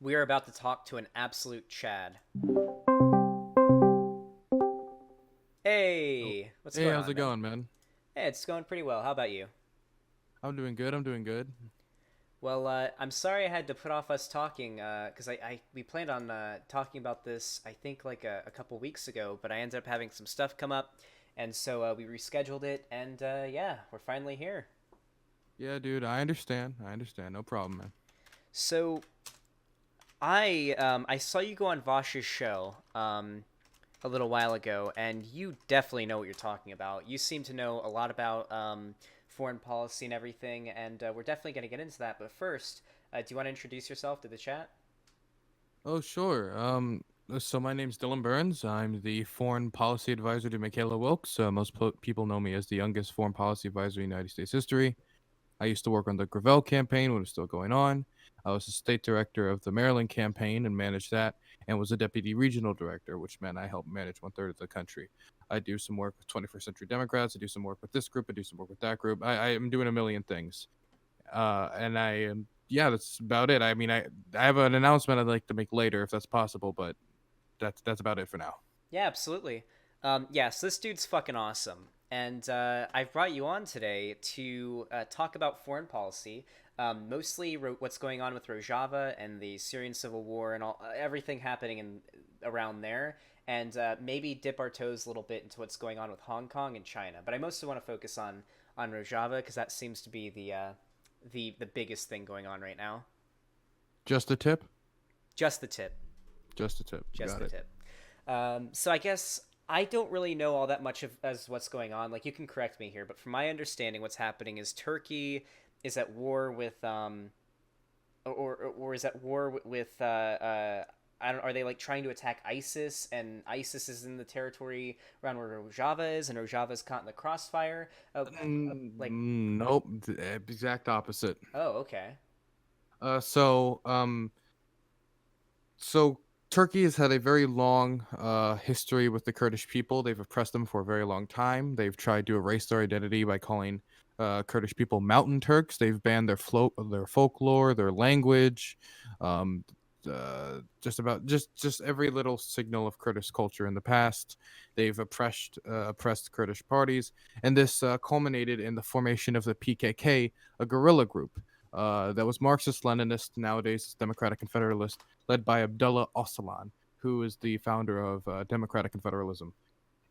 We are about to talk to an absolute Chad. Oh, Hey, what's hey, going how's on, it man? going, man? Hey, it's going pretty well. How about you? I'm doing good. I'm doing good. Well, I'm sorry I had to put off us talking, because we planned on talking about this, I think, like a couple weeks ago, but I ended up having some stuff come up, and so we rescheduled it, and yeah, we're finally here. Yeah, dude, I understand. I understand. No problem, man. So, I saw you go on Vosh's show, a little while ago, and you definitely know what you're talking about. You seem to know a lot about foreign policy and everything, and we're definitely going to get into that. But first, do you want to introduce yourself to the chat? Oh, sure. So my name's Dylan Burns. I'm the foreign policy advisor to Michaela Wilkes. People know me as the youngest foreign policy advisor in United States history. I used to work on the Gravel campaign when it was still going on. I was the state director of the Maryland campaign and managed that, and was a deputy regional director, which meant I helped manage one third of the country. I do some work with 21st Century Democrats. I do some work with this group. I do some work with that group. I am doing a million things. And I am, yeah, that's about it. I have an announcement I'd like to make later if that's possible, but that's about it for now. Yeah, absolutely. Yeah, so this dude's fucking awesome. And I've brought you on today to talk about foreign policy, mostly what's going on with Rojava and the Syrian civil war and all everything happening around there, and maybe dip our toes a little bit into what's going on with Hong Kong and China. But I mostly want to focus on Rojava because that seems to be the biggest thing going on right now. Just a tip. Just the tip. Just a tip. Just Got the it. tip. So I guess I don't really know all that much of as what's going on. Like you can correct me here, but from my understanding, what's happening is Turkey is at war with or is at war with I don't, are they like trying to attack ISIS, and ISIS is in the territory around where Rojava is, and Rojava is caught in the crossfire. Like, Nope. Exact opposite. oh, okay. Uh, so um, So Turkey has had a very long history with the Kurdish people. They've oppressed them for a very long time. They've tried to erase their identity by calling Kurdish people Mountain Turks. They've banned their folklore, their language, um, just every little signal of Kurdish culture in the past. They've oppressed Kurdish parties, and this culminated in the formation of the PKK, a guerrilla group that was Marxist-Leninist, nowadays Democratic Confederalist, led by Abdullah Öcalan, who is the founder of Democratic Confederalism.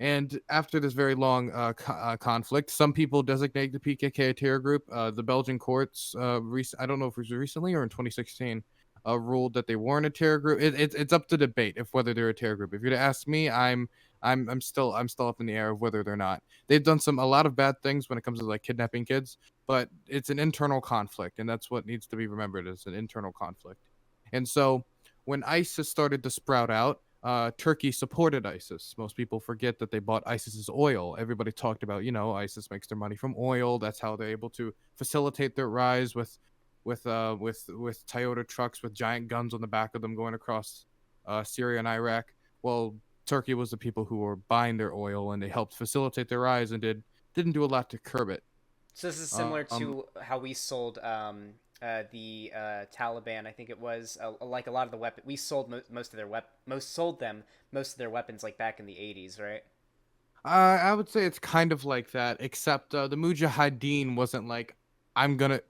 And after this very long conflict, some people designate the PKK a terror group. The Belgian courts, I don't know if it was recently or in 2016, ruled that they weren't a terror group. It's up to debate if whether they're a terror group. If you're to ask me, I'm still up in the air of whether they're not. They've done a lot of bad things when it comes to like kidnapping kids, but it's an internal conflict, and that's what needs to be remembered as an internal conflict. And so when ISIS started to sprout out, Turkey supported ISIS. Most people forget that they bought ISIS's oil. Everybody talked about, ISIS makes their money from oil. That's how they're able to facilitate their rise with Toyota trucks with giant guns on the back of them going across Syria and Iraq. Well, Turkey was the people who were buying their oil, and they helped facilitate their rise and didn't do a lot to curb it. So this is Uh, similar um, to how we sold the Taliban. I think it was like a lot of the weapon we sold most of their most sold them most of their weapons like back in the 80s, right? I would say it's kind of like that, except the Mujahideen wasn't like, I'm gonna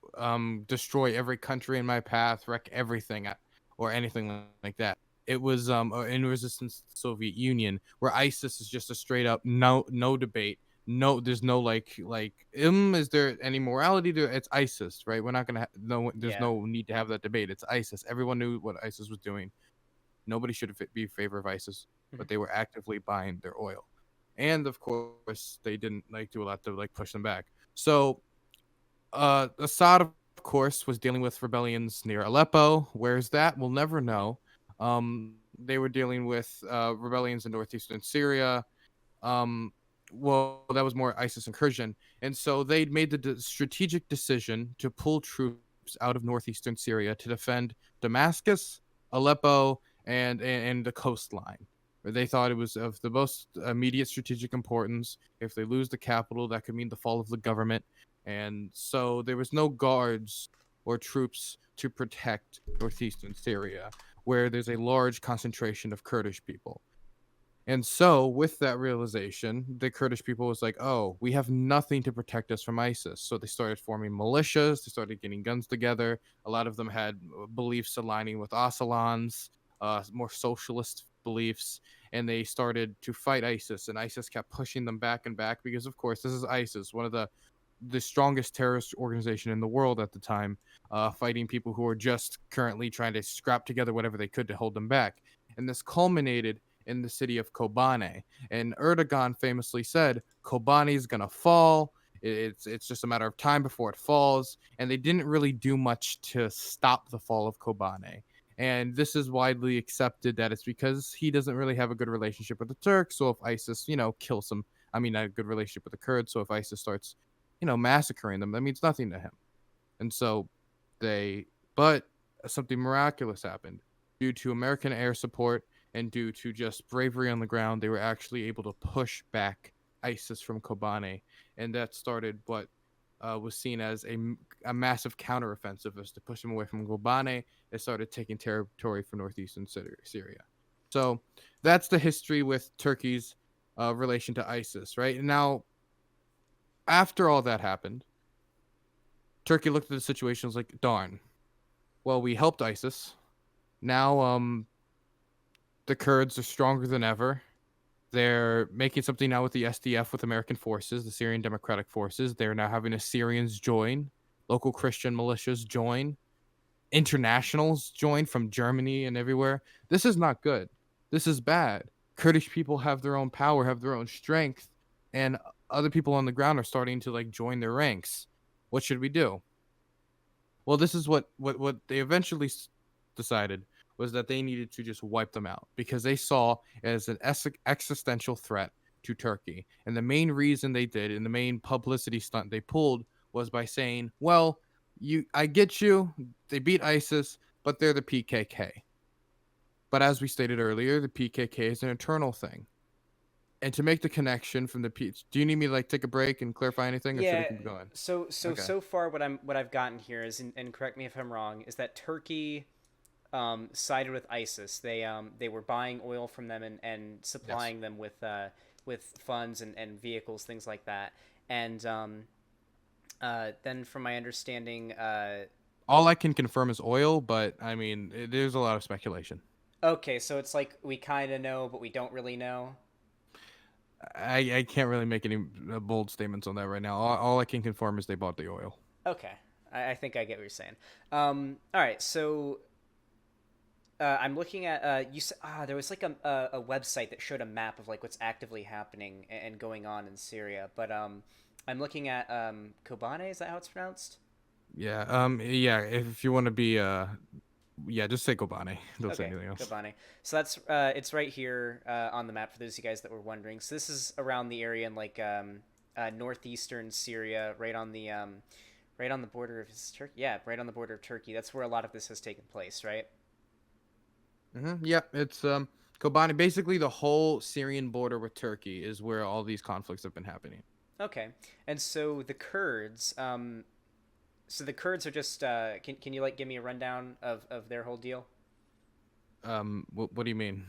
destroy every country in my path, wreck everything, or anything like that. It was in resistance to the Soviet Union, where ISIS is just a straight up no debate. No, there's no is there any morality to it? It's ISIS, right? We're not gonna no, there's Yeah. no need to have that debate. It's ISIS. Everyone knew what ISIS was doing. Nobody should be in favor of ISIS, Mhm. but they were actively buying their oil, and of course they didn't do a lot to push them back. So Assad, of course, was dealing with rebellions near Aleppo. Where's that? We'll never know. They were dealing with rebellions in northeastern Syria. Um, well, that was more ISIS incursion, and so they made the strategic decision to pull troops out of northeastern Syria to defend Damascus, Aleppo, and the coastline. They thought it was of the most immediate strategic importance. If they lose the capital, that could mean the fall of the government. And so there was no guards or troops to protect northeastern Syria, where there's a large concentration of Kurdish people. And so, with that realization, the Kurdish people was like, "Oh, we have nothing to protect us from ISIS." So they started forming militias. They started getting guns together. A lot of them had beliefs aligning with Öcalan's, more socialist beliefs, and they started to fight ISIS. And ISIS kept pushing them back and back because, of course, this is ISIS, one of the strongest terrorist organization in the world at the time, fighting people who are just currently trying to scrap together whatever they could to hold them back. And this culminated in the city of Kobane. And Erdogan famously said, Kobane is going to fall. It's just a matter of time before it falls. And they didn't really do much to stop the fall of Kobane. And this is widely accepted that it's because he doesn't really have a good relationship with the Turks. So if ISIS, kills him, I mean, not a good relationship with the Kurds. So if ISIS starts, massacring them, that means nothing to him. And so but something miraculous happened due to American air support and due to just bravery on the ground. They were actually able to push back ISIS from Kobane, and that started what was seen as a massive counteroffensive, as to push them away from Kobane. They started taking territory from northeastern Syria. So that's the history with Turkey's relation to ISIS. Right now, after all that happened, Turkey looked at the situation and was like, darn, well, we helped ISIS. Now the Kurds are stronger than ever. They're making something now with the SDF, with American forces, the Syrian Democratic Forces. They're now having Assyrians join, local Christian militias join, internationals join from Germany and everywhere. This is not good. This is bad. Kurdish people have their own power, have their own strength, and other people on the ground are starting to join their ranks. What should we do? Well, this is what they eventually decided, was that they needed to just wipe them out because they saw it as an existential threat to Turkey. And the main reason they did, and the main publicity stunt they pulled, was by saying, well, I get you, they beat ISIS, but they're the PKK. But as we stated earlier, the PKK is an eternal thing. And to make the connection from do you need me to take a break and clarify anything, or should I Yeah. keep going? Okay. So far, what I've gotten here is, and correct me if I'm wrong, is that Turkey sided with ISIS. They were buying oil from them and Yes. supplying them with funds and vehicles, things like that. And then, from my understanding, All I can confirm is oil, but I mean, there's a lot of speculation. okay, so it's like we kind of know, but we don't really know. I can't really make any bold statements on that right now. All I can confirm is they bought the oil. Okay, I think I get what you're saying. All right, so I'm looking at there was like a website that showed a map of like what's actively happening and going on in Syria, but I'm looking at Kobane. Is that how it's pronounced? Yeah. Yeah. If you want to be, yeah, just say Kobane. Don't say Okay, anything else. Kobane. So that's it's right here on the map for those of you guys that were wondering. So this is around the area in like northeastern Syria, right on the border of Turkey. Yeah, right on the border of Turkey. That's where a lot of this has taken place, right? Yeah, it's Kobane. Basically, the whole Syrian border with Turkey is where all these conflicts have been happening. Okay, and so the Kurds. So the Kurds are just. Can you like give me a rundown of their whole deal? What do you mean?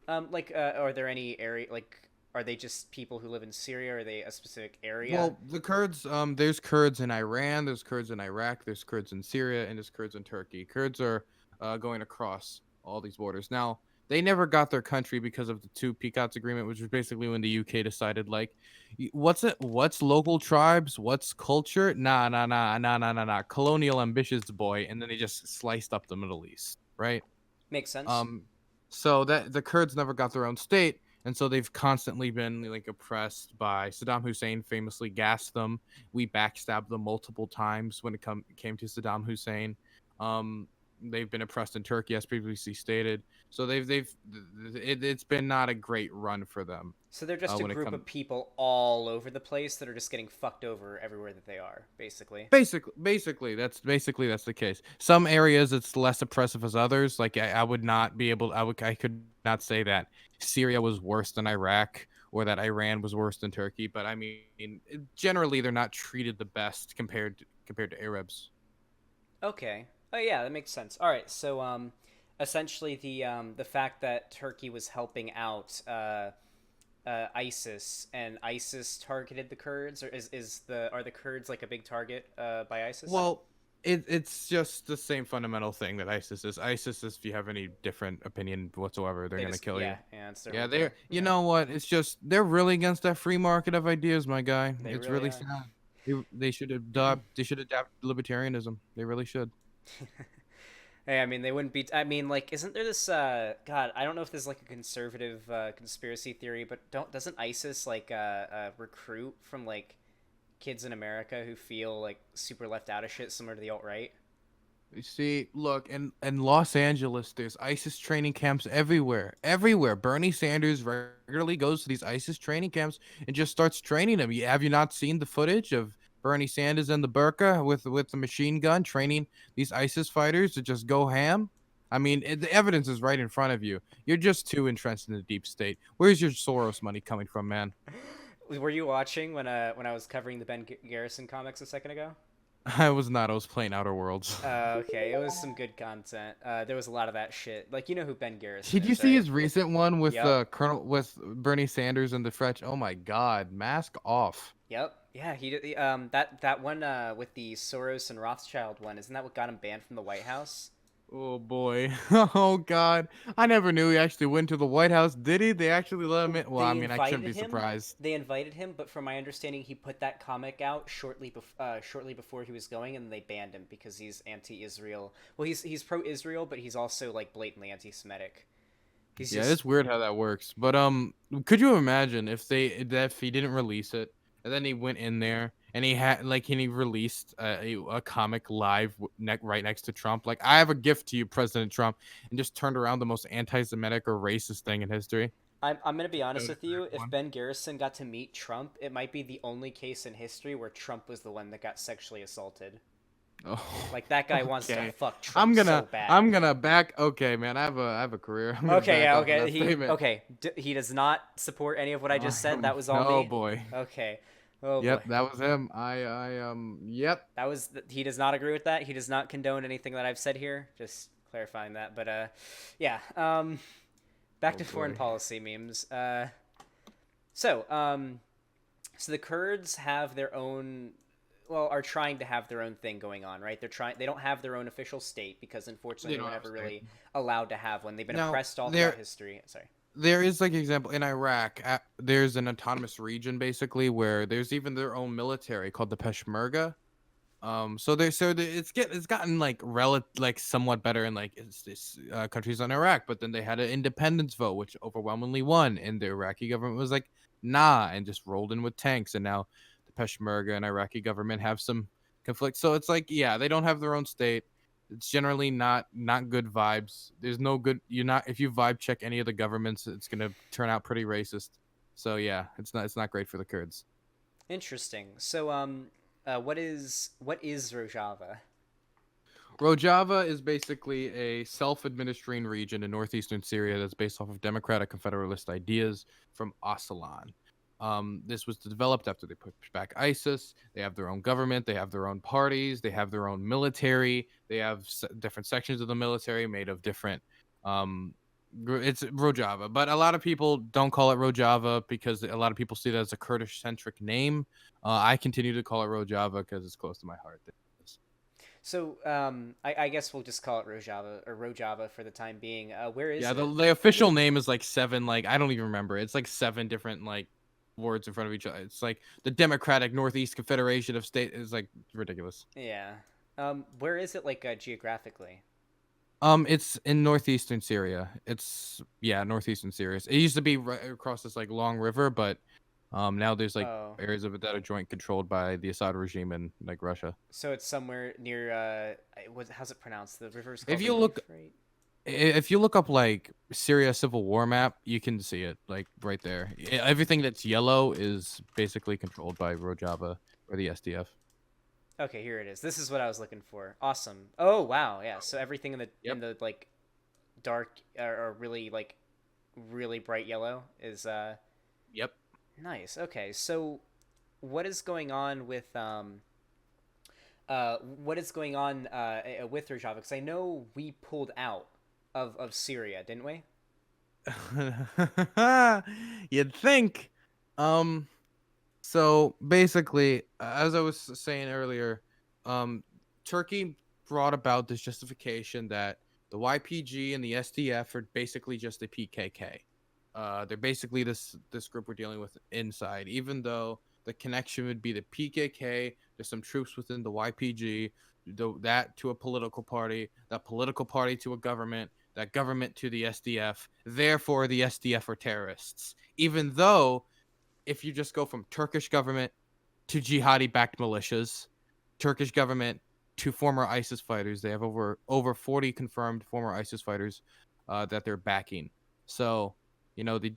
Like, are there any area like? Are they just people who live in Syria? Or are they a specific area? Well, the Kurds, there's Kurds in Iran, there's Kurds in Iraq, there's Kurds in Syria, and there's Kurds in Turkey. Kurds are going across all these borders. Now, they never got their country because of the two Peacots agreement, which was basically when the UK decided, what's it? What's local tribes? What's culture? Nah, nah, nah, nah, nah, nah, nah. Colonial ambitious boy, and then they just sliced up the Middle East, right? Makes sense. Um, so that the Kurds never got their own state, and so they've constantly been oppressed by Saddam Hussein. Famously gassed them. We backstabbed them multiple times when it came to Saddam Hussein. Um, they've been oppressed in Turkey, as previously stated. So it's been not a great run for them. So they're just a When it group comes of people all over the place that are just getting fucked over everywhere that they are, basically. Basically that's the case. Some areas it's less oppressive as others. I would not be able. I could not say that Syria was worse than Iraq or that Iran was worse than Turkey. But I mean, generally they're not treated the best compared to Arabs. Okay. Oh yeah, that makes sense. All right. So essentially the fact that Turkey was helping out ISIS and ISIS targeted the Kurds, or is the are the Kurds like a big target by ISIS? Well, it's just the same fundamental thing that ISIS is. ISIS is, if you have any different opinion whatsoever, they're They gonna just kill you. yeah, it's their Yeah, whole they're. thing. You Yeah, know what? It's just they're really against that free market of ideas, my guy. they It's really really are. sad. They should adopt. They should adapt libertarianism. They really should. Hey, I mean, they wouldn't be. I mean, like, isn't there this? God, I don't know if there's like a conservative conspiracy theory, but doesn't ISIS like recruit from like kids in America who feel like super left out of shit, similar to the alt right? You see, look, in Los Angeles, there's ISIS training camps everywhere. Everywhere. Bernie Sanders regularly goes to these ISIS training camps and just starts training them. Have you not seen the footage of Bernie Sanders and the burqa with the machine gun training these ISIS fighters to just go ham? I mean, the evidence is right in front of you. You're just too entrenched in the deep state. Where's your Soros money coming from, man? Were you watching when I was covering the Garrison comics a second ago? I was not. I was playing Outer Worlds. Okay, it was some good content. There was a lot of that shit. Like, you know who Ben Garrison Did you is, see right? his recent one with Yep. Colonel with Bernie Sanders and the French? Oh my God, mask off. Yep. Yeah, that one with the Soros and Rothschild one, isn't that what got him banned from the White House? Oh boy. Oh God. I never knew he actually went to the White House. Did he? They actually let him in. Well, I They mean, I shouldn't invited be him. surprised. They invited him, but from my understanding, he put that comic out shortly before he was going, and they banned him because he's anti-Israel. Well, he's pro-Israel, but he's also like blatantly anti-Semitic. He's Yeah, just it's weird how that works. But could you imagine if he didn't release it and then he went in there and he released a comic live right next to Trump? Like, I have a gift to you, President Trump, and just turned around the most anti-Semitic or racist thing in history. I'm gonna be honest Showed it with to you. If everyone. Ben Garrison got to meet Trump, it might be the only case in history where Trump was the one that got sexually assaulted. Oh, Like that guy wants to okay. fuck Trump so I'm bad. gonna back. Okay, man. I have a career. I'm gonna Okay, back yeah, off of okay. that statement. He does not support any of what I just said. That was all No, me. boy. Okay. Oh boy. Yep, that was him. Yep. That was he does not agree with that. He does not condone anything that I've said here. Just clarifying that. But yeah. Back Oh to foreign boy. policy memes. So so the Kurds have their own, well, are trying to have their own thing going on, right? They don't have their own official state because unfortunately They they don't were have a never state. really allowed to have one. They've been Now, oppressed all throughout history. Sorry. there is like example in Iraq. There's an autonomous region basically where there's even their own military called the Peshmerga. It's gotten like like somewhat better in like countries on Iraq, but then they had an independence vote which overwhelmingly won, and the Iraqi government was like nah and just rolled in with tanks, and now the Peshmerga and Iraqi government have some conflict. So it's like yeah, they don't have their own state. It's generally not good vibes. There's no good. You're not if you vibe check any of the governments, it's gonna turn out pretty racist. So yeah, it's not great for the Kurds. Interesting. So what is Rojava? Rojava is basically a self-administering region in northeastern Syria that's based off of democratic confederalist ideas from Öcalan. This was developed after they pushed back ISIS. They have their own government. They have their own parties. They have their own military. They have different sections of the military made of different. Um, it's Rojava, but a lot of people don't call it Rojava because a lot of people see it as a Kurdish-centric name. I continue to call it Rojava because it's close to my heart. So I guess we'll just call it Rojava for the time being. Where is Yeah, it? the official name is like seven, like I don't even remember. It's like seven different like words in front of each other. It's like the Democratic Northeast Confederation of State is like ridiculous. Yeah. Where is it like geographically? It's in northeastern Syria. It's yeah, northeastern Syria. It used to be right across this like long river, but now there's like Oh, areas of it that are joint controlled by the Assad regime and like Russia. so it's somewhere near how's it pronounced? The river's If called the you look Euphrates. if you look up like Syria Civil War map, you can see it like right there. Everything that's yellow is basically controlled by Rojava or the SDF. Okay, here it is. This is what I was looking for. Awesome. Oh wow, yeah. So everything in Yep. the like dark or really like really bright yellow is Yep. nice. Okay, so what is going on with what is going on with Rojava? Because I know we pulled out of Syria, didn't we? You'd think. Um, so basically, as I was saying earlier, um, Turkey brought about this justification that the YPG and the SDF are basically just the PKK. They're basically this group we're dealing with inside, even though the connection would be the PKK. There's some troops within the YPG, that to a political party, that political party to a government, that government to the SDF. Therefore, the SDF are terrorists, even though if you just go from Turkish government to jihadi backed militias, Turkish government to former ISIS fighters, they have over 40 confirmed former ISIS fighters that they're backing. So, the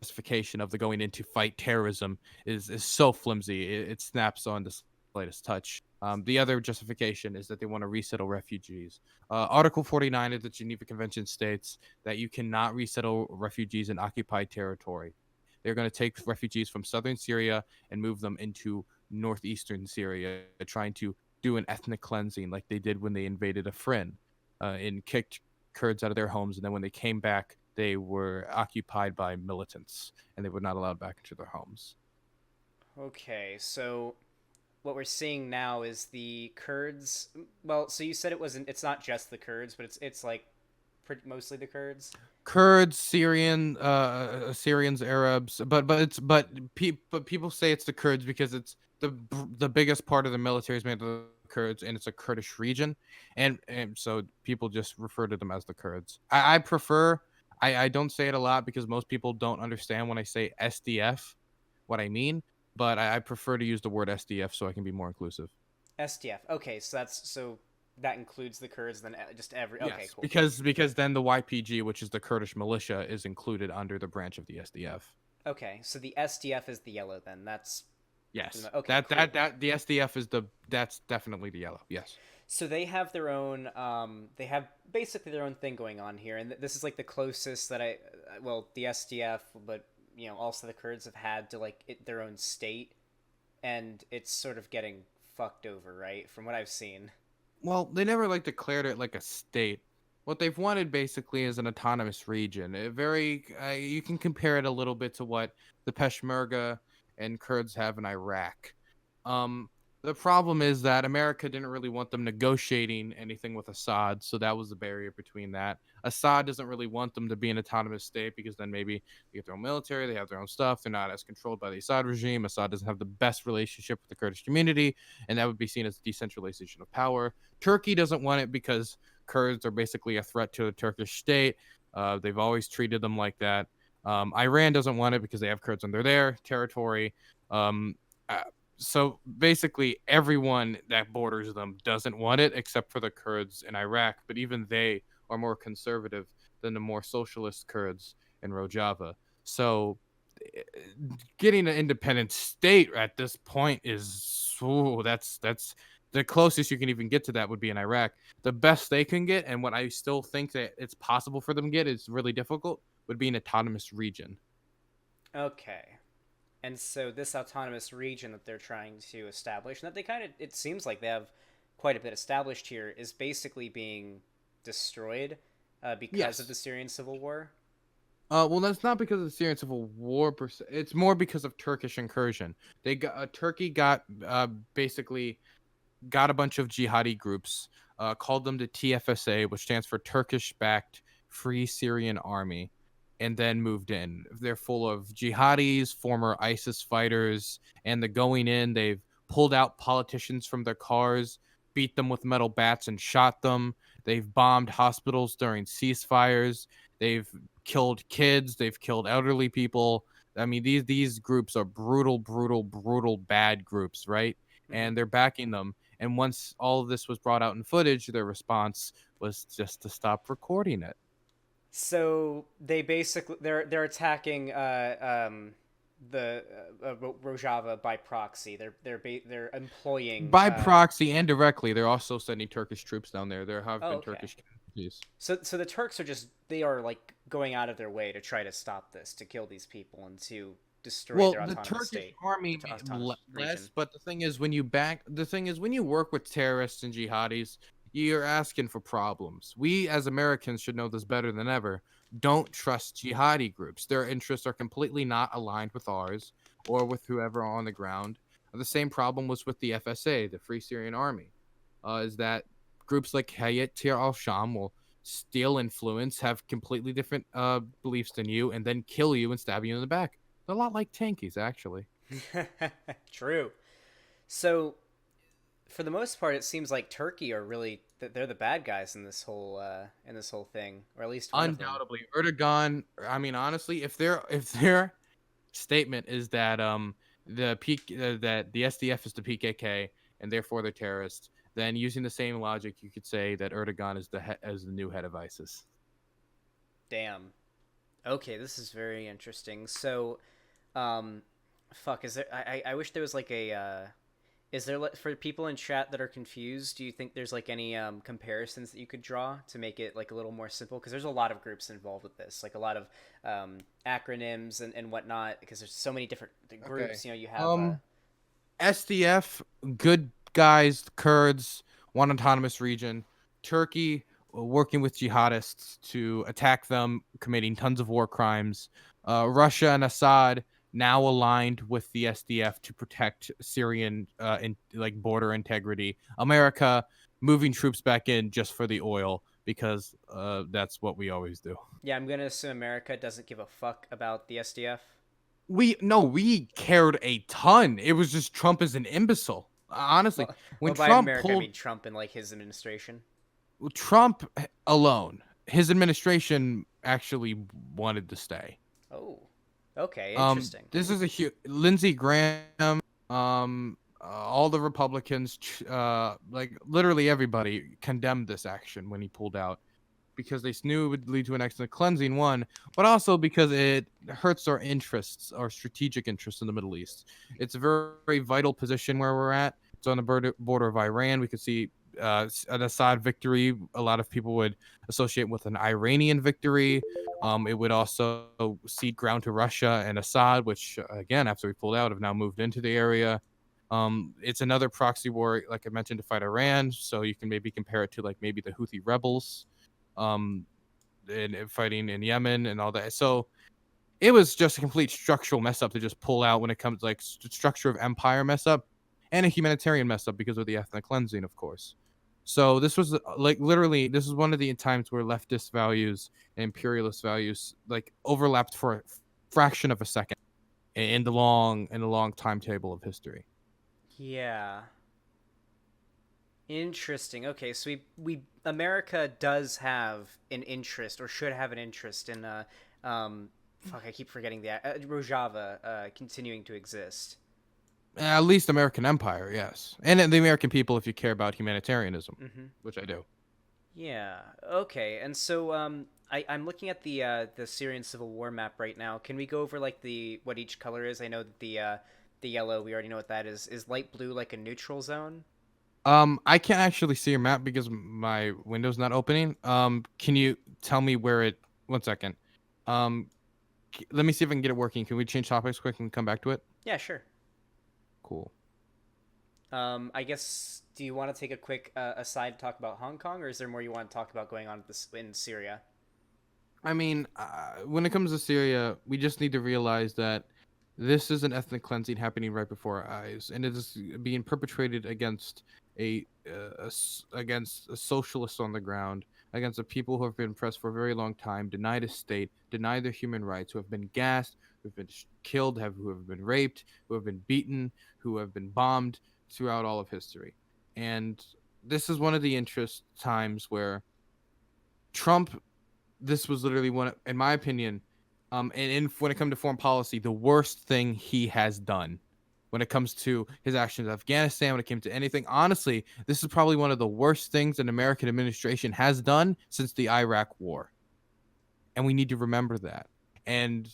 justification of the going in to fight terrorism is so flimsy. It snaps on the slightest touch. The other justification is that they want to resettle refugees. Article 49 of the Geneva Convention states that you cannot resettle refugees in occupied territory. They're going to take refugees from southern Syria and move them into northeastern Syria, trying to do an ethnic cleansing like they did when they invaded Afrin and kicked Kurds out of their homes. And then when they came back, they were occupied by militants and they were not allowed back into their homes. Okay, so what we're seeing now is the Kurds. Well, so you said it wasn't. It's not just the Kurds, but it's like mostly the Kurds. Kurds, Syrians, Arabs, but people say it's the Kurds because it's the biggest part of the military is made of the Kurds, and it's a Kurdish region, and so people just refer to them as the Kurds. I prefer. I don't say it a lot because most people don't understand when I say SDF, what I mean. But I prefer to use the word SDF so I can be more inclusive. SDF. Okay, so that includes the Kurds. Then just every. Okay, Yes, cool. because then the YPG, which is the Kurdish militia, is included under the branch of the SDF. Okay, so the SDF is the yellow. Then that's Yes, okay. that Cool. that that the SDF is that's definitely the yellow. Yes, So they have their own. They have basically their own thing going on here, and this is like the closest that well, the SDF, but also the Kurds have had to like their own state, and it's sort of getting fucked over, right? From what I've seen. well, they never like declared it like a state. What they've wanted basically is an autonomous region. You can compare it a little bit to what the Peshmerga and Kurds have in Iraq. Um, the problem is that America didn't really want them negotiating anything with Assad, so that was the barrier between that. Assad doesn't really want them to be an autonomous state because then maybe they get their own military, they have their own stuff, they're not as controlled by the Assad regime. Assad doesn't have the best relationship with the Kurdish community, and that would be seen as decentralization of power. Turkey doesn't want it because Kurds are basically a threat to the Turkish state. They've always treated them like that. Iran doesn't want it because they have Kurds under their territory. Um, uh, so basically, everyone that borders them doesn't want it except for the Kurds in Iraq. But even they are more conservative than the more socialist Kurds in Rojava. So eh, getting an independent state at this point is that's the closest you can even get to that would be in Iraq. The best they can get, and what I still think that it's possible for them to get, is really difficult, would be an autonomous region. Okay. And so this autonomous region that they're trying to establish, and that they kind of, it seems like they have quite a bit established here, is basically being destroyed because of the Yes. Syrian civil war. Well, that's not because of the Syrian civil war per se. It's more because of Turkish incursion. Turkey got basically got a bunch of jihadi groups, called them the TFSA, which stands for Turkish backed Free Syrian Army, and then moved in. They're full of jihadis, former ISIS fighters, and the going in, they've pulled out politicians from their cars, beat them with metal bats, and shot them. They've bombed hospitals during ceasefires. They've killed kids. They've killed elderly people. I mean, these groups are brutal, brutal, brutal, bad groups, right? Hmm. And they're backing them. And once all of this was brought out in footage, their response was just to stop recording it. So they basically they're attacking the Rojava by proxy. They're employing. By proxy and directly, they're also sending Turkish troops down there. There have Oh, been okay. Turkish casualties. So the Turks are just they are like going out of their way to try to stop this, to kill these people, and to destroyed Well, their the autonomous Turkish state, army their autonomous less, region. but the thing is when you work with terrorists and jihadis, you're asking for problems. We as Americans should know this better than ever. Don't trust jihadi groups. Their interests are completely not aligned with ours or with whoever on the ground. The same problem was with the FSA, the Free Syrian Army, is that groups like Hayat Tahrir al-Sham will steal influence, have completely different beliefs than you, and then kill you and stab you in the back. They're a lot like tankies, actually. True. So, for the most part, it seems like Turkey are really they're the bad guys in this whole thing, or at least one of them. Undoubtedly, Erdogan. I mean, honestly, if their statement is that that the SDF is the PKK and therefore they're terrorists, then using the same logic, you could say that Erdogan is as the new head of ISIS. Damn. Okay, this is very interesting. So, um, fuck. Is there? I wish there was like a. Is there for people in chat that are confused? Do you think there's like any comparisons that you could draw to make it like a little more simple? Because there's a lot of groups involved with this, like a lot of acronyms and whatnot. Because there's so many different Okay. groups. You know, you have. SDF, good guys, Kurds, one autonomous region. Turkey, working with jihadists to attack them, committing tons of war crimes. Russia and Assad now aligned with the SDF to protect Syrian like border integrity. America moving troops back in just for the oil because that's what we always do. Yeah, I'm gonna assume America doesn't give a fuck about the SDF. We cared a ton. It was just Trump is an imbecile. Honestly, Well, when well, by Trump America I pulled mean Trump and like his administration. Trump alone, his administration actually wanted to stay. Oh, okay, interesting. This is a huge Lindsey Graham, all the Republicans, like literally everybody condemned this action when he pulled out because they knew it would lead to an ethnic cleansing, one, but also because it hurts our interests, our strategic interests in the Middle East. It's a very, very vital position where we're at. It's on the border of Iran. We could see an Assad victory. A lot of people would associate with an Iranian victory. It would also cede ground to Russia and Assad, which, again, after we pulled out, have now moved into the area. It's another proxy war, like I mentioned, to fight Iran. So you can maybe compare it to like maybe the Houthi rebels um, and fighting in Yemen and all that. So it was just a complete structural mess up to just pull out when it comes to like structure of empire mess up and a humanitarian mess up because of the ethnic cleansing, of course. So this was like literally this is one of the times where leftist values and imperialist values like overlapped for a fraction of a second in the long timetable of history. Yeah. Interesting. Okay, so we America does have an interest, or should have an interest in fuck, I keep forgetting the Rojava continuing to exist. At least American empire, yes, and the American people if you care about humanitarianism, Mm-hmm. which I do. Yeah. Okay. And so I'm looking at the Syrian civil war map right now. Can we go over like the what each color is? I know that the yellow, we already know what that is. Is light blue like a neutral zone? I can't actually see your map because my window's not opening. Can you tell me where it? One second. Um, let me see if I can get it working. Can we change topics quick and come back to it? Yeah, sure. Cool. I guess, do you want to take a quick aside to talk about Hong Kong, or is there more you want to talk about going on this in Syria? I mean, when it comes to Syria, we just need to realize that this is an ethnic cleansing happening right before our eyes, and it is being perpetrated against against a socialist on the ground, against a people who have been oppressed for a very long time, denied a state, denied their human rights, who have been gassed, who have been killed, who have been raped, who have been beaten, who have been bombed throughout all of history. And this is one of the interest times where Trump, this was literally one, in my opinion, when it comes to foreign policy, the worst thing he has done when it comes to his actions in Afghanistan, when it came to anything. Honestly, this is probably one of the worst things an American administration has done since the Iraq War. And we need to remember that. And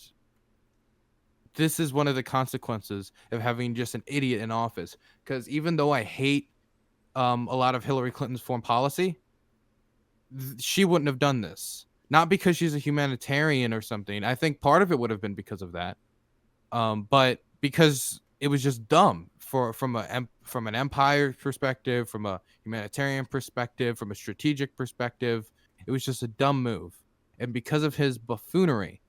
this is one of the consequences of having just an idiot in office. Because even though I hate a lot of Hillary Clinton's foreign policy, she wouldn't have done this. Not because she's a humanitarian or something. I think part of it would have been because of that. But because it was just dumb from an empire perspective, from a humanitarian perspective, from a strategic perspective, it was just a dumb move. And because of his buffoonery,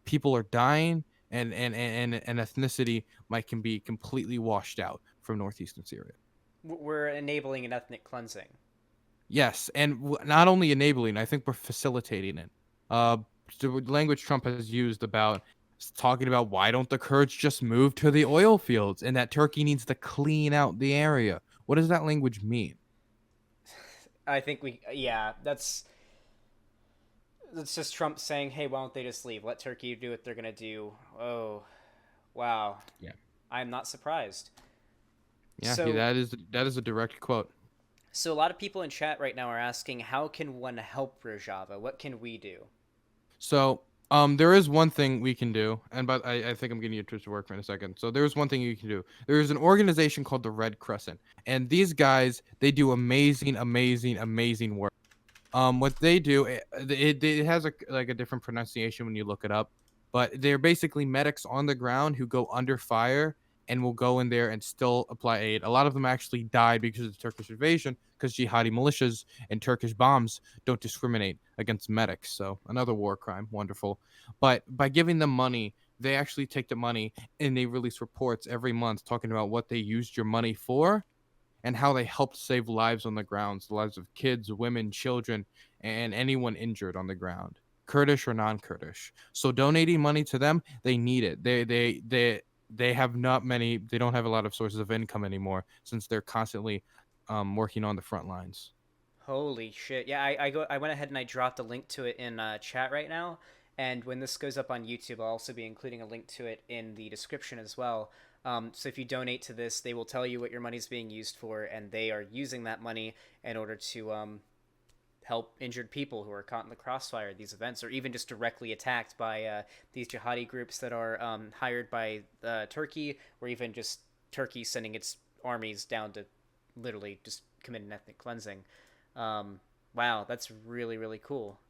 people are dying, and ethnicity might can be completely washed out from northeastern Syria. We're enabling an ethnic cleansing. Yes, and not only enabling, I think we're facilitating it. Uh, the language Trump has used about talking about why don't the Kurds just move to the oil fields and that Turkey needs to clean out the area. What does that language mean? I think yeah, that's just Trump saying, "Hey, why don't they just leave? Let Turkey do what they're gonna do." Oh, wow. Yeah, I'm not surprised. yeah, So, that is a direct quote. so a lot of people in chat right now are asking, "How can one help Rojava? What can we do?" So, there is one thing we can do, and but I think I'm getting you to work for in a second. So there is one thing you can do. There is an organization called the Red Crescent, and these guys they do amazing, amazing, amazing work. What they do, it has a like a different pronunciation when you look it up, but they're basically medics on the ground who go under fire and will go in there and still apply aid. A lot of them actually died because of the Turkish invasion, because jihadi militias and Turkish bombs don't discriminate against medics. So another war crime, wonderful. But by giving them money, they actually take the money and they release reports every month talking about what they used your money for and how they helped save lives on the grounds, the lives of kids, women, children, and anyone injured on the ground, Kurdish or non-Kurdish. So donating money to them, they need it. They have not many. They don't have a lot of sources of income anymore since they're constantly working on the front lines. Holy shit! Yeah, I went ahead and I dropped a link to it in chat right now. And when this goes up on YouTube, I'll also be including a link to it in the description as well. So if you donate to this, they will tell you what your money is being used for, and they are using that money in order to help injured people who are caught in the crossfire of these events, or even just directly attacked by these jihadi groups that are hired by Turkey, or even just Turkey sending its armies down to literally just commit an ethnic cleansing. Wow, that's really really cool.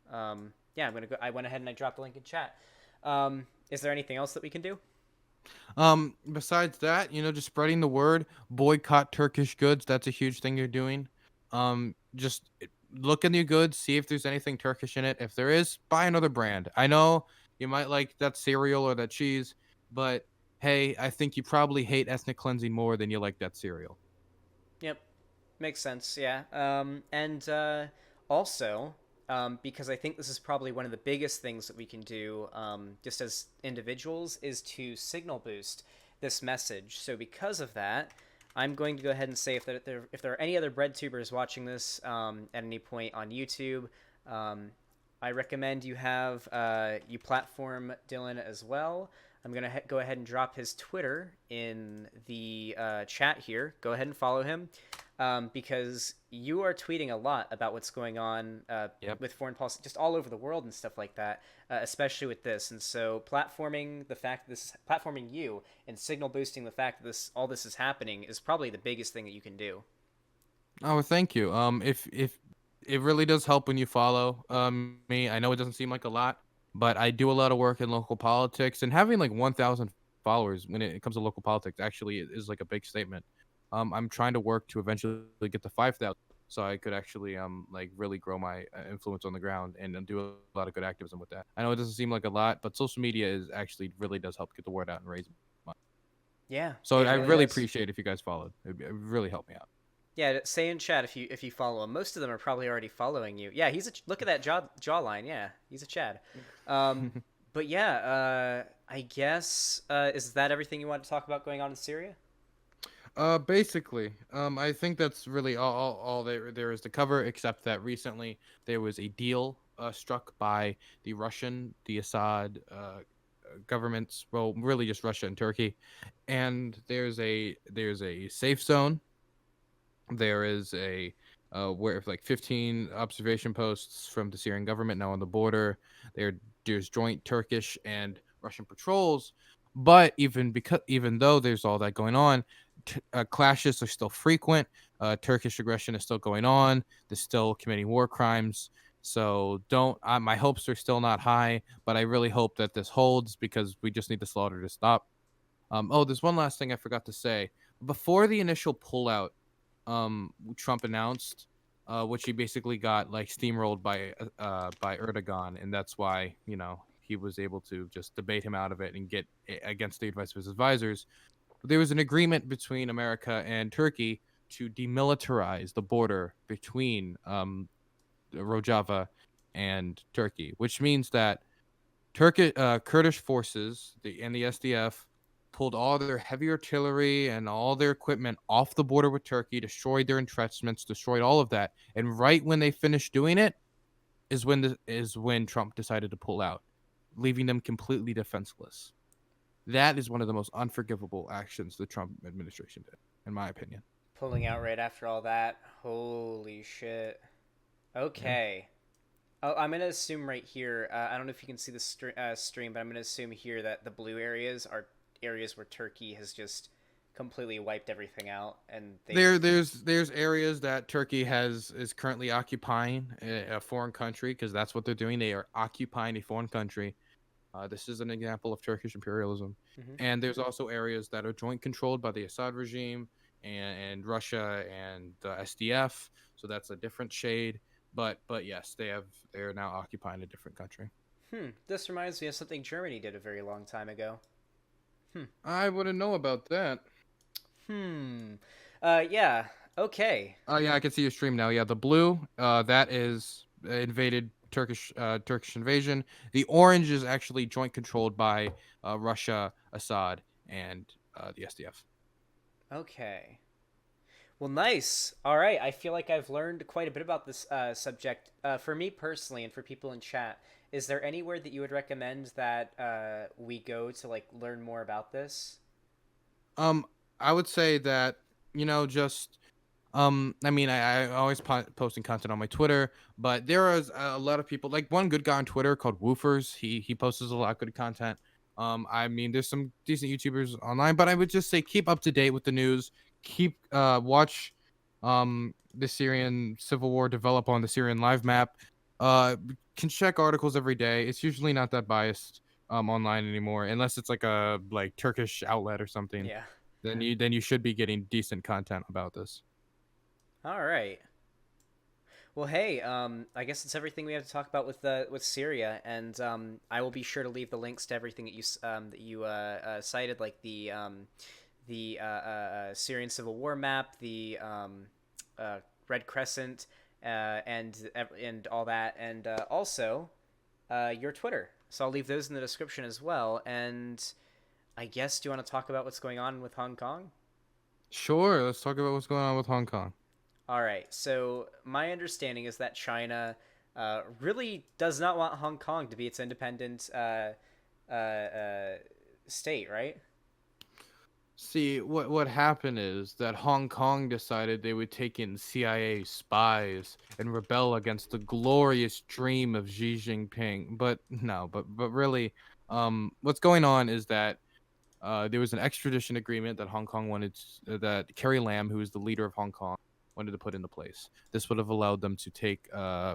Yeah, I'm gonna go. I went ahead and I dropped the link in chat. Is there anything else that we can do? Besides that, just spreading the word, boycott Turkish goods. That's a huge thing you're doing. Just look in your goods, see if there's anything Turkish in it. If there is, buy another brand. I know you might like that cereal or that cheese, but hey, I think you probably hate ethnic cleansing more than you like that cereal. Yep, makes sense. Yeah. And also, because I think this is probably one of the biggest things that we can do, just as individuals, is to signal boost this message. So because of that, I'm going to go ahead and say if there are any other bread tubers watching this at any point on YouTube, um, I recommend you platform Dylan as well. I'm gonna go ahead and drop his Twitter in the chat here. Go ahead and follow him because you are tweeting a lot about what's going on Yep. with foreign policy, just all over the world and stuff like that. Especially with this, and so platforming you and signal boosting the fact that all this is happening is probably the biggest thing that you can do. Oh, thank you. If it really does help when you follow me. I know it doesn't seem like a lot, but I do a lot of work in local politics, and having like 1,000 followers when it comes to local politics actually is like a big statement. I'm trying to work to eventually get to 5,000, so I could actually like really grow my influence on the ground and do a lot of good activism with that. I know it doesn't seem like a lot, but social media is actually really does help get the word out and raise money. Yeah, So it I really really does. appreciate if you guys followed. It really helped me out. Yeah, say in chat if you follow him. Most of them are probably already following you. Yeah, look at that jawline. Yeah, he's a Chad. Um, but yeah, I guess is that everything you want to talk about going on in Syria? Basically, I think that's really all there is to cover, except that recently there was a deal struck by the Assad governments, well, really just Russia and Turkey, and there's a safe zone. There is a where like 15 observation posts from the Syrian government now on the border. There's joint Turkish and Russian patrols, but even though there's all that going on, clashes are still frequent. Turkish aggression is still going on. They're still committing war crimes. So don't. My hopes are still not high, but I really hope that this holds because we just need the slaughter to stop. Oh, there's one last thing I forgot to say. Before the initial pullout, Trump announced, which he basically got like steamrolled by Erdogan, and that's why he was able to just debate him out of it and get against the advice of his advisors. There was an agreement between America and Turkey to demilitarize the border between Rojava and Turkey, which means that Kurdish forces and the SDF pulled all their heavy artillery and all their equipment off the border with Turkey, destroyed their entrenchments, destroyed all of that. And right when they finished doing it is when Trump decided to pull out, leaving them completely defenseless. That is one of the most unforgivable actions the Trump administration did, in my opinion. Pulling out right after all that. Holy shit. Yeah. Okay. Oh, I'm gonna assume right here. I don't know if you can see the stream, but I'm gonna assume here that the blue areas are areas where Turkey has just completely wiped everything out, and they've. There's areas that Turkey is currently occupying a foreign country because that's what they're doing. They are occupying a foreign country. This is an example of Turkish imperialism. Mhm. And there's also areas that are joint controlled by the Assad regime and Russia and the SDF. So that's a different shade. But yes, they are now occupying a different country. This reminds me of something Germany did a very long time ago. Hmm. I wouldn't know about that. Hmm. Yeah. Okay. Oh yeah, I can see your stream now. Yeah, the blue, that is invaded Turkish invasion. The orange is actually joint controlled by Russia, Assad, and the SDF. Okay. Well, nice. All right. I feel like I've learned quite a bit about this subject. For me personally, and for people in chat, is there anywhere that you would recommend that we go to like learn more about this? Um, I would say that just I mean, I always posting content on my Twitter, but there is a lot of people like one good guy on Twitter called Woofers. He posts a lot of good content. I mean, there's some decent YouTubers online, but I would just say keep up to date with the news. Keep watch the Syrian civil war develop on the Syrian live map. Can check articles every day. It's usually not that biased online anymore, unless it's like Turkish outlet or something. Yeah. Then you should be getting decent content about this. All right. Well, hey, I guess it's everything we have to talk about with Syria, and I will be sure to leave the links to everything that you cited, like the Syrian civil war map, the uh, Red Crescent, and all that, and also your Twitter. So I'll leave those in the description as well. And I guess, do you want to talk about what's going on with Hong Kong? Sure, let's talk about what's going on with Hong Kong. All right. So my understanding is that China really does not want Hong Kong to be its independent uh, state, right? See, what happened is that Hong Kong decided they would take in CIA spies and rebel against the glorious dream of Xi Jinping. But no, but really, what's going on is that there was an extradition agreement that Hong Kong wanted that Carrie Lam, who is the leader of Hong Kong, wanted to put into place. This would have allowed them to take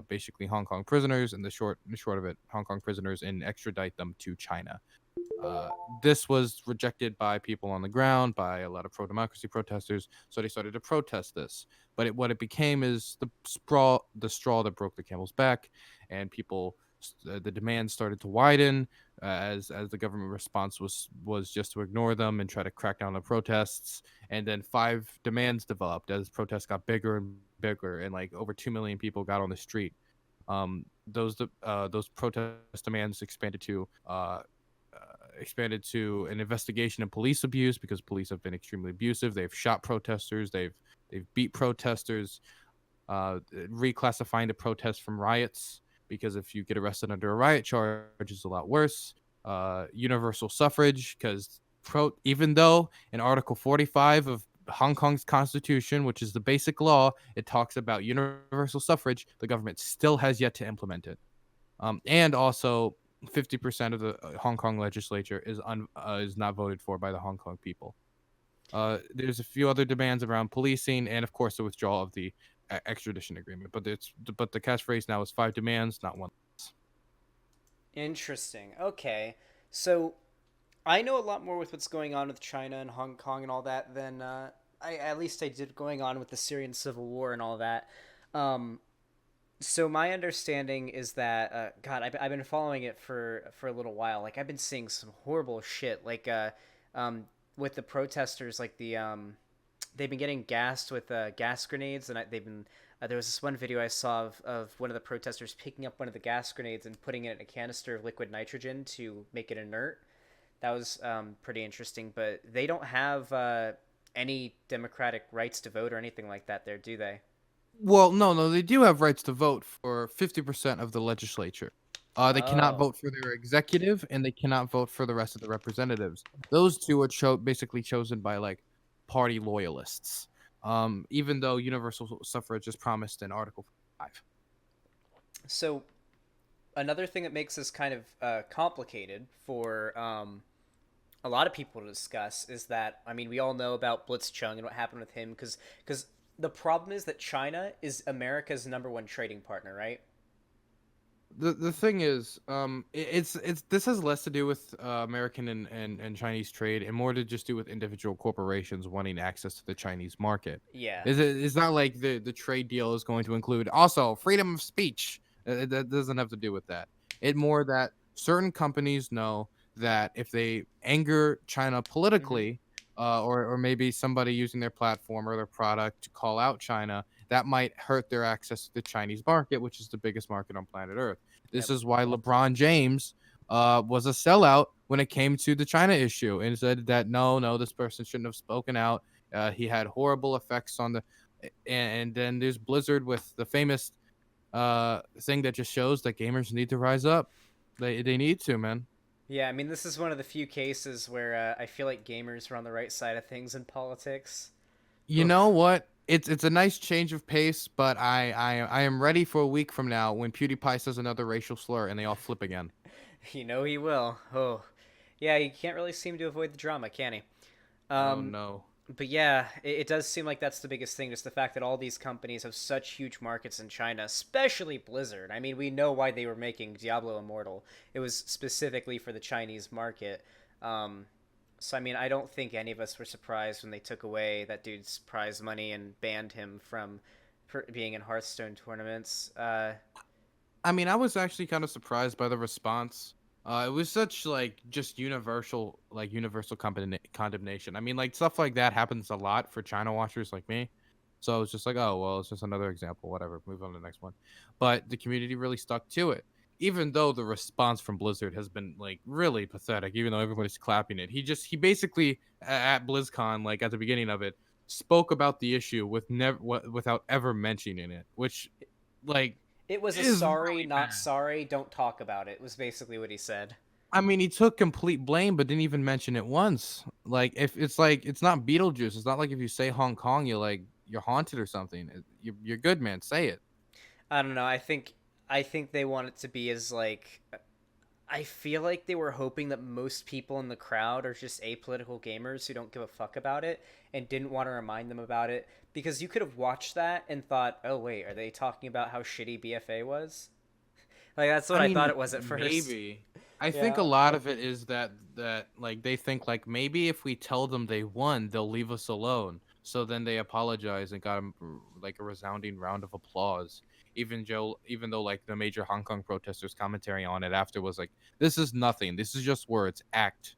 basically Hong Kong prisoners, and the short of it, Hong Kong prisoners, and extradite them to China. Uh, this was rejected by people on the ground, by a lot of pro-democracy protesters. So they started to protest this. But what it became is the straw that broke the camel's back, and the demand started to widen as the government response was just to ignore them and try to crack down on protests. And then five demands developed as protests got bigger and bigger, and like over 2 million people got on the street. Those protest demands expanded to an investigation of police abuse because police have been extremely abusive. They've shot protesters. They've beat protesters. Reclassifying the protests from riots because if you get arrested under a riot charge, it's a lot worse. Universal suffrage because even though in Article 45 of Hong Kong's constitution, which is the basic law, it talks about universal suffrage, the government still has yet to implement it. And also 50% of the Hong Kong legislature is not voted for by the Hong Kong people. There's a few other demands around policing, and of course the withdrawal of the extradition agreement. But the catchphrase now is five demands, not one. Interesting. Okay. So I know a lot more with what's going on with China and Hong Kong and all that than at least I did going on with the Syrian civil war and all that. Um, so my understanding is that God, I've been following it for a little while. Like I've been seeing some horrible shit. Like um, with the protesters, like they've been getting gassed with gas grenades, and they've been. There was this one video I saw of one of the protesters picking up one of the gas grenades and putting it in a canister of liquid nitrogen to make it inert. That was pretty interesting, but they don't have any democratic rights to vote or anything like that there, do they? Well, no, they do have rights to vote for 50% of the legislature. They cannot Oh, vote for their executive, and they cannot vote for the rest of the representatives. Those two are basically chosen by like party loyalists. Even though universal suffrage is promised in Article 5. so another thing that makes this kind of complicated for a lot of people to discuss is that I mean we all know about Blitzchung and what happened with him because the problem is that China is America's number one trading partner, right? The thing is, it's this has less to do with American and Chinese trade and more to just do with individual corporations wanting access to the Chinese market. Yeah. It's not like the trade deal is going to include also freedom of speech. That doesn't have to do with that. It more that certain companies know that if they anger China Mm-hmm. politically, or maybe somebody using their platform or their product to call out China, that might hurt their access to the Chinese market, which is the biggest market on planet Earth. This Yep. is why LeBron James was a sellout when it came to the China issue and said that no, this person shouldn't have spoken out. He had horrible effects on the. And then there's Blizzard with the famous thing that just shows that gamers need to rise up. They need to, man. Yeah, I mean, this is one of the few cases where I feel like gamers are on the right side of things in politics. You know Oof. what? It's a nice change of pace, but I am ready for a week from now when PewDiePie says another racial slur and they all flip again. You know he will. Oh, yeah, he can't really seem to avoid the drama, can he? Oh Um, no. but yeah, it does seem like that's the biggest thing, just the fact that all these companies have such huge markets in China, especially Blizzard. I mean, we know why they were making Diablo Immortal. It was specifically for the Chinese market. Um, so I mean, I don't think any of us were surprised when they took away that dude's prize money and banned him from being in Hearthstone tournaments. I mean, I was actually kind of surprised by the response. It was such like just universal condemnation. I mean, like stuff like that happens a lot for China watchers like me. So I was just like, oh well, it's just another example. Whatever, move on to the next one. But the community really stuck to it, even though the response from Blizzard has been like really pathetic. Even though everybody's clapping it, he basically at BlizzCon, like at the beginning of it, spoke about the issue with never without ever mentioning it, which like It was a is sorry, really not bad. sorry, don't talk about it, was basically what he said. I mean, he took complete blame, but didn't even mention it once. If it's like it's not Beetlejuice, it's not like if you say Hong Kong, you're haunted or something. You're good, man. Say it. I don't know. I think they want it to be as like I feel like they were hoping that most people in the crowd are just apolitical gamers who don't give a fuck about it and didn't want to remind them about it because you could have watched that and thought, "Oh wait, are they talking about how shitty BFA was?" Like that's I what I thought mean, it was at first. maybe. I think a Yeah. lot of it is that like they think like maybe if we tell them they won, they'll leave us alone. So then they apologize and got like a resounding round of applause. Even though like the major Hong Kong protesters' commentary on it after was like, "This is nothing. This is just words. Act."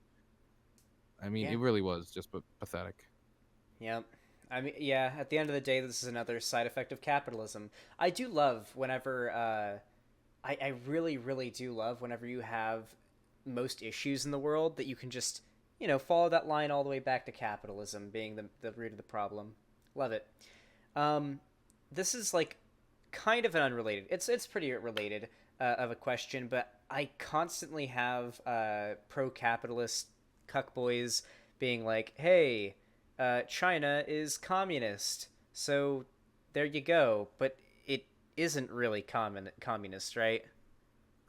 I mean, Yeah. it really was just pathetic. Yep. I mean, yeah, at the end of the day, this is another side effect of capitalism. I do love whenever I really, really do love whenever you have most issues in the world that you can just, follow that line all the way back to capitalism being the root of the problem. Love it. Um, this is like kind of an unrelated. It's pretty related of a question, but I constantly have pro-capitalist cuckboys being like, "Hey, China is communist, so there you go." But it isn't really communist, right?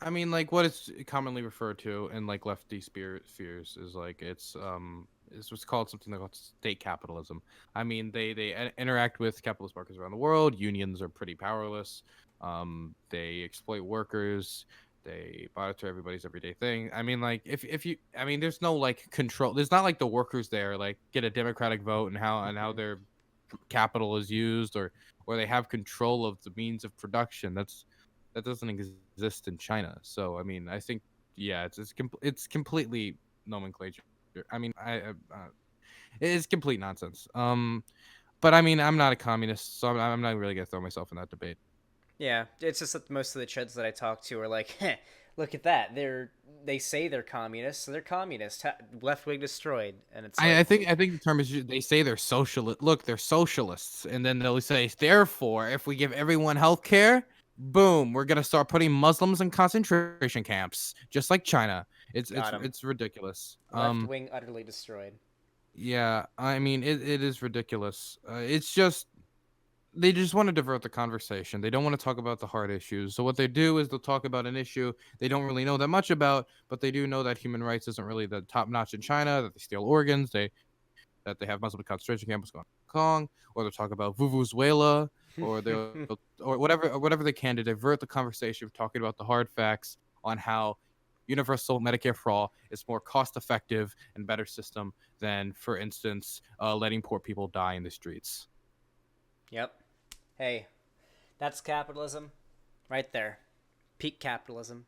I mean, like what it's commonly referred to in like lefty spheres is like it's what's called something like state capitalism. I mean, they interact with capitalist markets around the world. Unions are pretty powerless. They exploit workers. They monitor everybody's everyday thing. I mean, like if you, I mean, there's no like control. There's not like the workers there like get a democratic vote and how Hmm. their capital is used or they have control of the means of production. That doesn't exist in China. So I mean, I think yeah, it's completely nomenclature. I mean, it's complete nonsense. But I mean, I'm not a communist, so I'm not really gonna throw myself in that debate. Yeah, it's just that most of the Cheds that I talk to are like, heh, look at that. They say they're communists, so they're communist. Left wing destroyed, and it's like, I think the term is they say they're socialist. Look, they're socialists, and then they'll say, therefore, if we give everyone health care, boom, we're gonna start putting Muslims in concentration camps, just like China. It's it's got him. it's ridiculous. Left wing utterly destroyed. Yeah, I mean, it is ridiculous. It's just they just want to divert the conversation. They don't want to talk about the hard issues. So what they do is they'll talk about an issue they don't really know that much about, but they do know that human rights isn't really the top notch in China. That they steal organs. That they have Muslim concentration camps going on Hong Kong, or they'll talk about Vuvuzuela, or they'll or whatever they can to divert the conversation of talking about the hard facts on how universal Medicare for all is more cost effective and better system than, for instance, letting poor people die in the streets. Yep. Hey, that's capitalism, right there. Peak capitalism.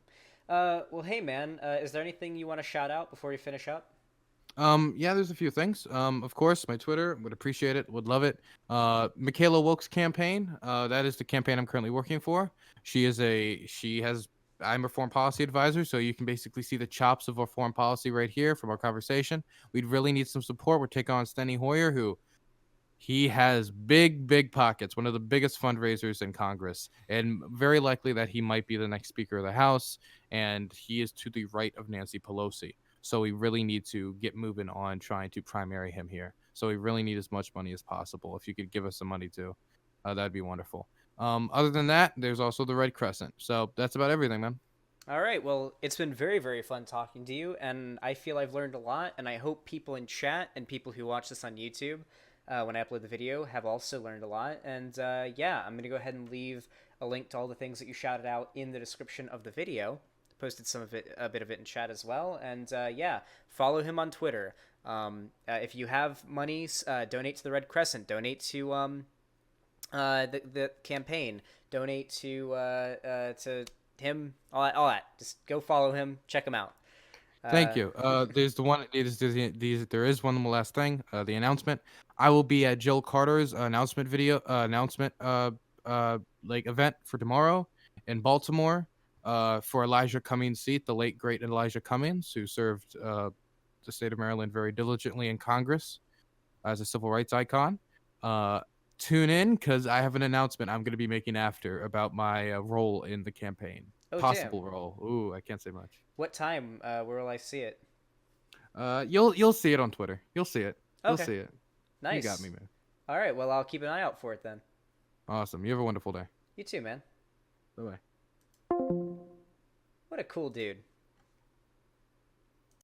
Well, hey man, is there anything you want to shout out before we finish up? Yeah, there's a few things. Of course, my Twitter would appreciate it, would love it. Michaela Wilkes campaign. That is the campaign I'm currently working for. She has. I'm a foreign policy advisor, so you can basically see the chops of our foreign policy right here from our conversation. We'd really need some support. We're taking on Steny Hoyer, who he has big pockets, one of the biggest fundraisers in Congress, and very likely that he might be the next Speaker of the House. And he is to the right of Nancy Pelosi. So we really need to get moving on trying to primary him here. So we really need as much money as possible. If you could give us some money too, that'd be wonderful. Other than that, there's also the Red Crescent. So that's about everything, man. All right. Well, it's been very, very fun talking to you, and I feel I've learned a lot. And I hope people in chat and people who watch this on YouTube, when I upload the video, have also learned a lot. And yeah, I'm gonna go ahead and leave a link to all the things that you shouted out in the description of the video. Posted some of it, a bit of it in chat as well. And yeah, follow him on Twitter. If you have monies, donate to the Red Crescent. Donate to the campaign. Donate to him. All that. Just go follow him. Check him out. Thank Uh, you. There's the one. There is one last thing. The announcement. I will be at Jill Carter's announcement video. Announcement. Like event for tomorrow in Baltimore. For Elijah Cummings' seat, the late great Elijah Cummings, who served the state of Maryland very diligently in Congress as a civil rights icon. Uh, Tune in because I have an announcement I'm going to be making after about my role in the campaign. oh damn. Possible role. Ooh, I can't say much. What time? Where will I see it? You'll see it on Twitter. You'll see it. You'll Okay. see it. You got Nice. me, man. All right. Well, I'll keep an eye out for it then. Awesome. You have a wonderful day. You too, man. Bye bye. What a cool dude.